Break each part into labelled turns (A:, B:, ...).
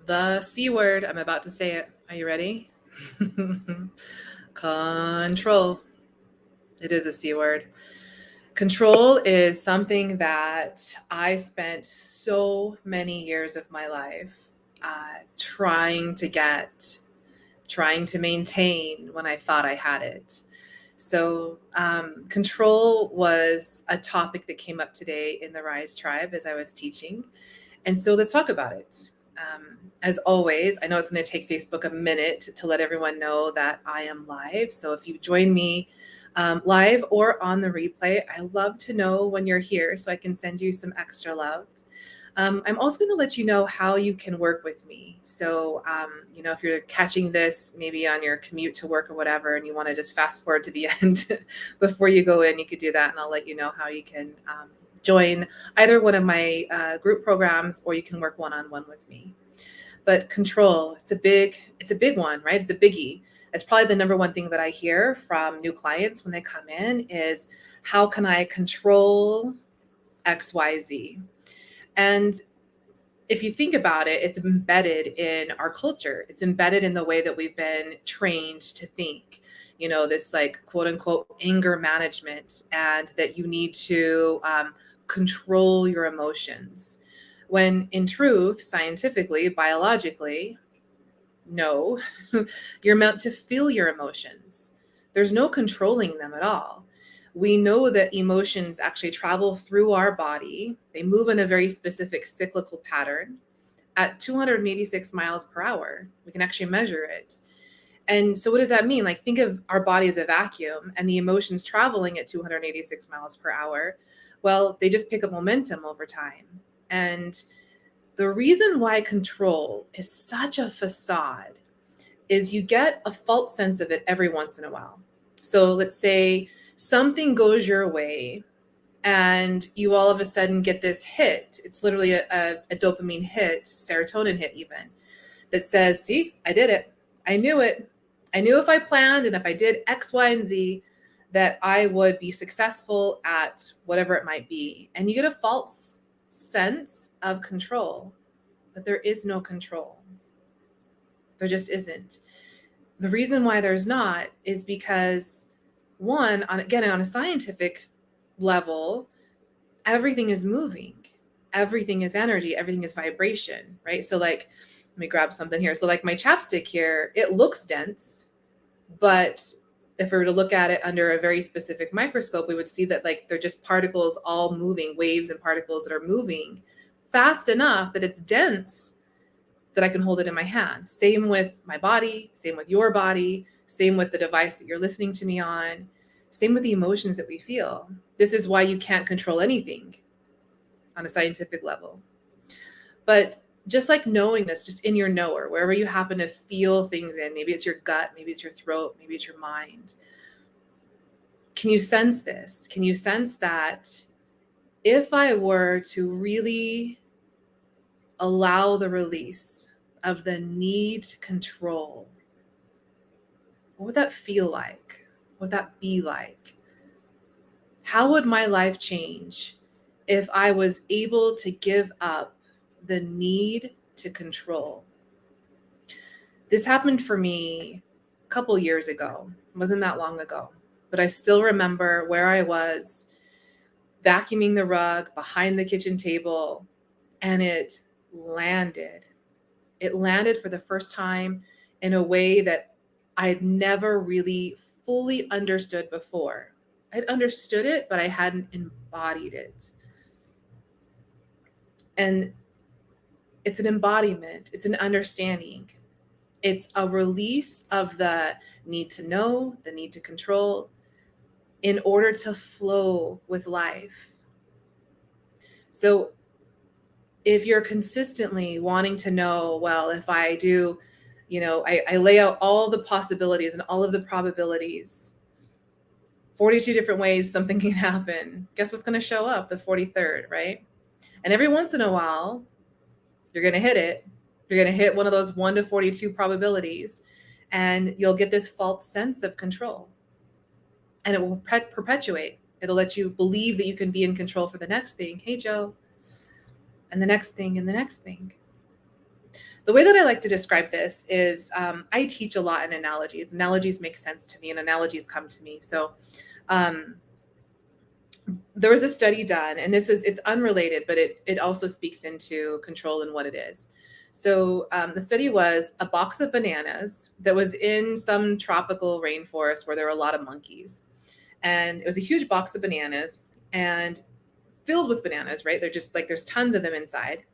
A: The C word. I'm about to say it. Are you ready? Control. It is a C word. Control is something that I spent so many years of my life trying to get, trying to maintain when I thought I had it. So, control was a topic that came up today in the Rise Tribe as I was teaching. And so let's talk about it. As always, I know it's going to take Facebook a minute to let everyone know that I am live. So if you join me live or on the replay, I love to know when you're here so I can send you some extra love. I'm also going to let you know how you can work with me. So, if you're catching this maybe on your commute to work or whatever, and you want to just fast forward to the end before you go in, you could do that. And I'll let you know how you can join either one of my group programs, or you can work one-on-one with me. But control, it's a big one, right? It's a biggie. It's probably the number one thing that I hear from new clients when they come in is, how can I control XYZ? And if you think about it, it's embedded in our culture. It's embedded in the way that we've been trained to think, this like quote unquote anger management, and that you need to control your emotions. When in truth, scientifically, biologically, no, you're meant to feel your emotions. There's no controlling them at all. We know that emotions actually travel through our body. They move in a very specific cyclical pattern at 286 miles per hour. We can actually measure it. And so what does that mean? Like, think of our body as a vacuum and the emotions traveling at 286 miles per hour. Well, they just pick up momentum over time. And the reason why control is such a facade is you get a false sense of it every once in a while. So let's say something goes your way and you all of a sudden get this hit. It's literally a dopamine hit, serotonin hit even, that says, see, I did it. I knew it. I knew if I planned and if I did X, Y, and Z, that I would be successful at whatever it might be. And you get a false sense of control, but there is no control. There just isn't. The reason why there's not is because, one, on a scientific level, everything is moving. Everything is energy. Everything is vibration, right? So like, let me grab something here. So like my chapstick here, it looks dense, but if we were to look at it under a very specific microscope, we would see that like they're just particles all moving, waves and particles that are moving fast enough that it's dense, that I can hold it in my hand. Same with my body, same with your body, same with the device that you're listening to me on, same with the emotions that we feel. This is why you can't control anything on a scientific level. But just like knowing this, just in your knower, wherever you happen to feel things in, maybe it's your gut, maybe it's your throat, maybe it's your mind. Can you sense this? Can you sense that if I were to really allow the release of the need to control, what would that feel like? What would that be like? How would my life change if I was able to give up the need to control? This happened for me a couple years ago. It wasn't that long ago, but I still remember where I was vacuuming the rug behind the kitchen table, and it landed. It landed for the first time in a way that I had never really fully understood before. I'd understood it, but I hadn't embodied it. And it's an embodiment, it's an understanding. It's a release of the need to know, the need to control, in order to flow with life. So if you're consistently wanting to know, well, if I do, I lay out all the possibilities and all of the probabilities, 42 different ways something can happen. Guess what's going to show up? The 43rd, right? And every once in a while, you're going to hit it. You're going to hit one of those 1 to 42 probabilities, and you'll get this false sense of control. And it will perpetuate. It'll let you believe that you can be in control for the next thing. Hey, Joe. And the next thing and the next thing. The way that I like to describe this is I teach a lot in analogies. Analogies make sense to me and analogies come to me. So um, there was a study done, and it's unrelated, but it also speaks into control and what it is. So the study was a box of bananas that was in some tropical rainforest where there were a lot of monkeys. And it was a huge box of bananas and filled with bananas, right? They're just like, there's tons of them inside.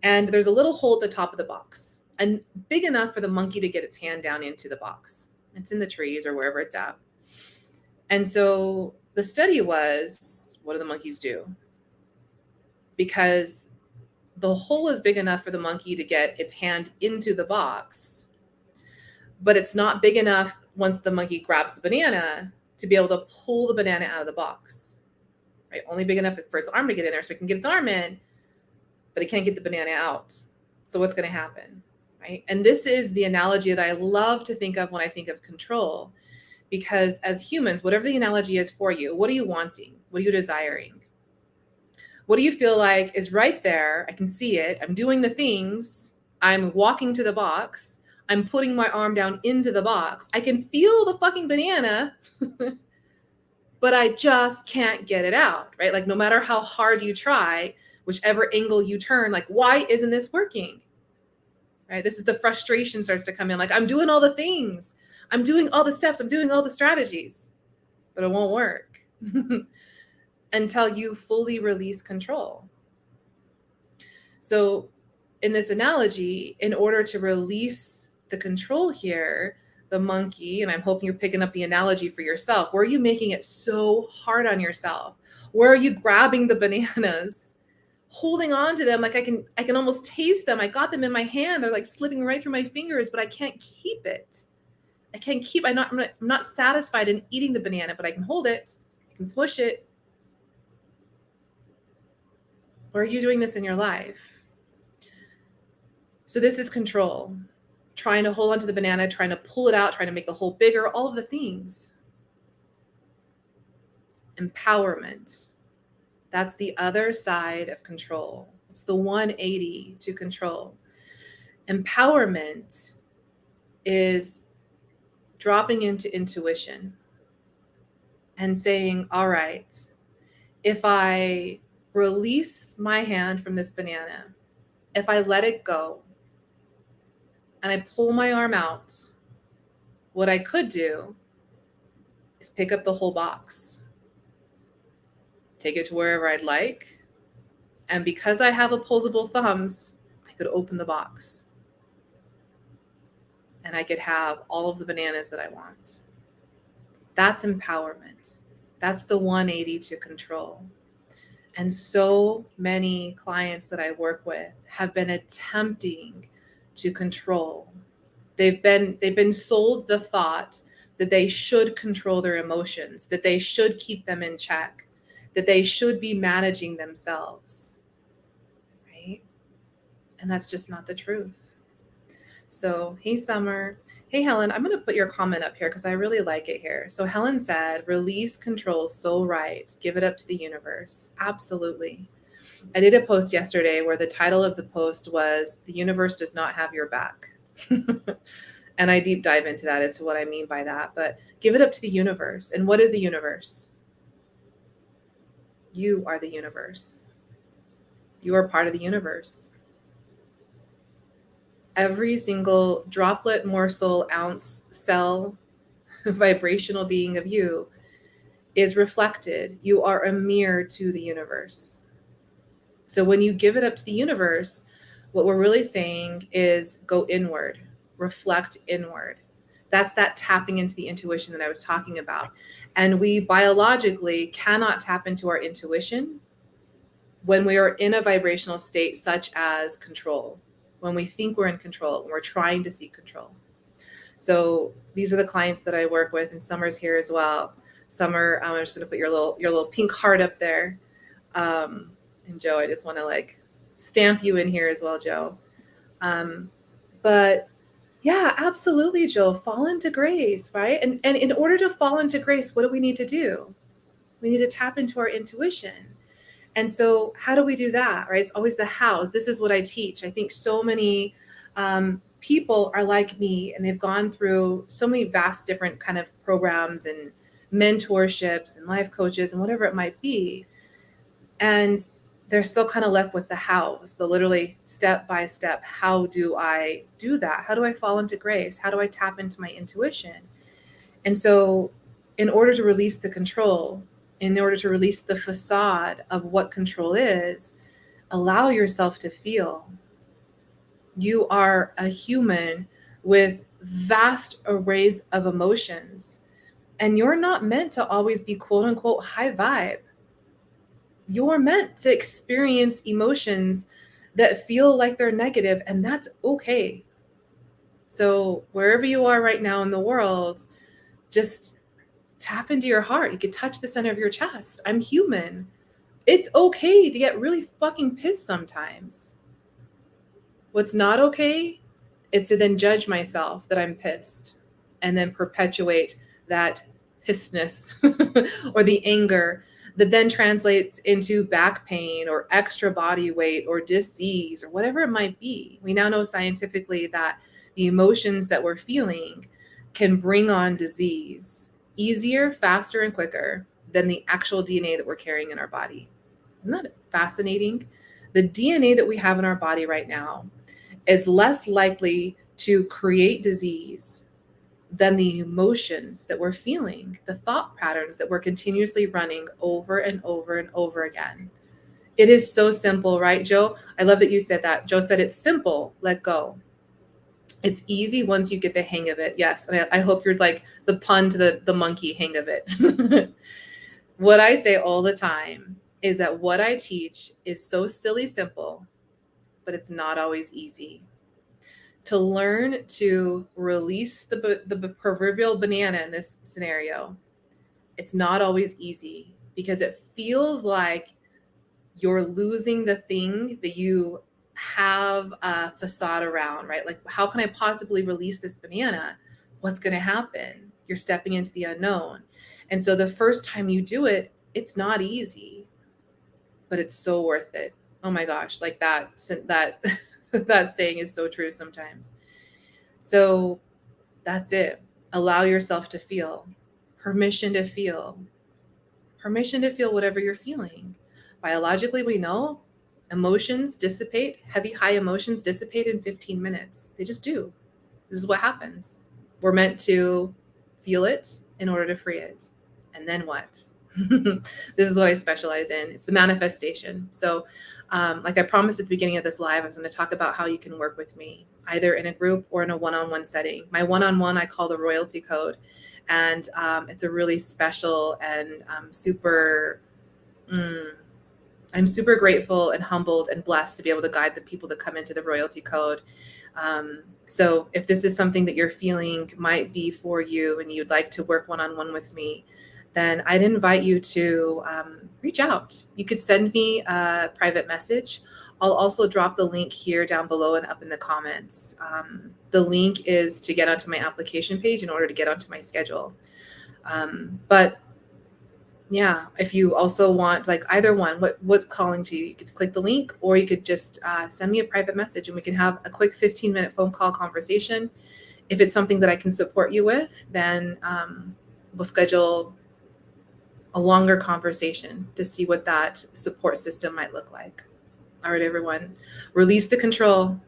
A: And there's a little hole at the top of the box, and big enough for the monkey to get its hand down into the box. It's in the trees or wherever it's at. And so the study was, what do the monkeys do? Because the hole is big enough for the monkey to get its hand into the box, but it's not big enough once the monkey grabs the banana to be able to pull the banana out of the box, right? Only big enough for its arm to get in there so it can get its arm in, but it can't get the banana out. So what's going to happen, right? And this is the analogy that I love to think of when I think of control, because as humans, whatever the analogy is for you, what are you wanting? What are you desiring? What do you feel like is right there? I can see it. I'm doing the things. I'm walking to the box. I'm putting my arm down into the box. I can feel the fucking banana, but I just can't get it out, right? Like no matter how hard you try, whichever angle you turn, like, why isn't this working? Right? This is the frustration starts to come in. Like, I'm doing all the things. I'm doing all the steps. I'm doing all the strategies, but it won't work until you fully release control. So in this analogy, in order to release the control here, the monkey, and I'm hoping you're picking up the analogy for yourself, where are you making it so hard on yourself? Where are you grabbing the bananas, holding on to them? Like I can almost taste them. I got them in my hand. They're like slipping right through my fingers, but I can't keep it. I'm not satisfied in eating the banana, but I can hold it. I can smush it. Or are you doing this in your life? So this is control. Trying to hold onto the banana, trying to pull it out, trying to make the hole bigger, all of the things. Empowerment. That's the other side of control. It's the 180 to control. Empowerment is dropping into intuition and saying, all right, if I release my hand from this banana, if I let it go and I pull my arm out, what I could do is pick up the whole box, take it to wherever I'd like. And because I have opposable thumbs, I could open the box and I could have all of the bananas that I want. That's empowerment. That's the 180 to control. And so many clients that I work with have been attempting to control. They've been sold the thought that they should control their emotions, that they should keep them in check, that they should be managing themselves, right? And that's just not the truth. So, hey, Summer. Hey, Helen, I'm going to put your comment up here because I really like it here. So Helen said, release control so right. Give it up to the universe. Absolutely. I did a post yesterday where the title of the post was, The Universe Does Not Have Your Back. And I deep dive into that as to what I mean by that. But give it up to the universe. And what is the universe? You are the universe. You are part of the universe. Every single droplet, morsel, ounce, cell, vibrational being of you is reflected. You are a mirror to the universe. So when you give it up to the universe, what we're really saying is go inward, reflect inward. That's that tapping into the intuition that I was talking about. And we biologically cannot tap into our intuition when we are in a vibrational state such as control. When we think we're in control, when we're trying to seek control. So these are the clients that I work with, and Summer's here as well. Summer, I'm just gonna put your little pink heart up there. And Joe, I just want to like stamp you in here as well, Joe. But yeah, absolutely, Joe. Fall into grace, right? And in order to fall into grace, what do we need to do? We need to tap into our intuition. And so how do we do that, right? It's always the hows. This is what I teach. I think so many People are like me, and they've gone through so many vast different kind of programs and mentorships and life coaches and whatever it might be. And they're still kind of left with the hows, the literally step by step. How do I do that? How do I fall into grace? How do I tap into my intuition? And so, in order to release the control, in order to release the facade of what control is, allow yourself to feel. You are a human with vast arrays of emotions, and you're not meant to always be quote unquote high vibe. You're meant to experience emotions that feel like they're negative, and that's okay. So, wherever you are right now in the world, just tap into your heart. You could touch the center of your chest. I'm human. It's okay to get really fucking pissed sometimes. What's not okay is to then judge myself that I'm pissed and then perpetuate that pissedness or the anger that then translates into back pain or extra body weight or disease or whatever it might be. We now know scientifically that the emotions that we're feeling can bring on disease easier, faster, and quicker than the actual DNA that we're carrying in our body. Isn't that fascinating? The DNA that we have in our body right now is less likely to create disease than the emotions that we're feeling, the thought patterns that we're continuously running over and over and over again. It is so simple, right, Joe? I love that you said that. Joe said it's simple, let go. It's easy once you get the hang of it. Yes. And I hope you're like the pun to the monkey hang of it. What I say all the time is that what I teach is so silly simple, but it's not always easy. To learn to release the proverbial banana in this scenario, it's not always easy because it feels like you're losing the thing that you have a facade around, right? Like, how can I possibly release this banana? What's going to happen? You're stepping into the unknown. And so the first time you do it, it's not easy, but it's so worth it. Oh my gosh, like that that saying is so true sometimes. So that's it. Allow yourself to feel. Permission to feel. Permission to feel whatever you're feeling. Biologically, we know emotions dissipate, heavy, high emotions dissipate in 15 minutes. They just do. This is what happens. We're meant to feel it in order to free it. And then what? This is what I specialize in. It's the manifestation. So, like I promised at the beginning of this live, I was going to talk about how you can work with me, either in a group or in a one-on-one setting. My one-on-one I call the royalty code. And it's a really special and I'm super grateful and humbled and blessed to be able to guide the people that come into the royalty code. So if this is something that you're feeling might be for you and you'd like to work one-on-one with me, then I'd invite you to reach out. You could send me a private message. I'll also drop the link here down below and up in the comments. The link is to get onto my application page in order to get onto my schedule. But yeah, if you also want, like, either one, what's calling to you, you could click the link, or you could just send me a private message and we can have a quick 15-minute phone call conversation. If it's something that I can support you with, then we'll schedule a longer conversation to see what that support system might look like. All right, everyone, release the control.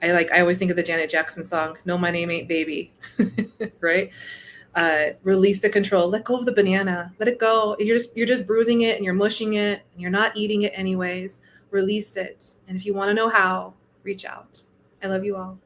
A: I always think of the Janet Jackson song, "No, My Name Ain't Baby," right? Release the control. Let go of the banana. Let it go. You're just bruising it and you're mushing it and you're not eating it anyways. Release it. And if you want to know how, reach out. I love you all.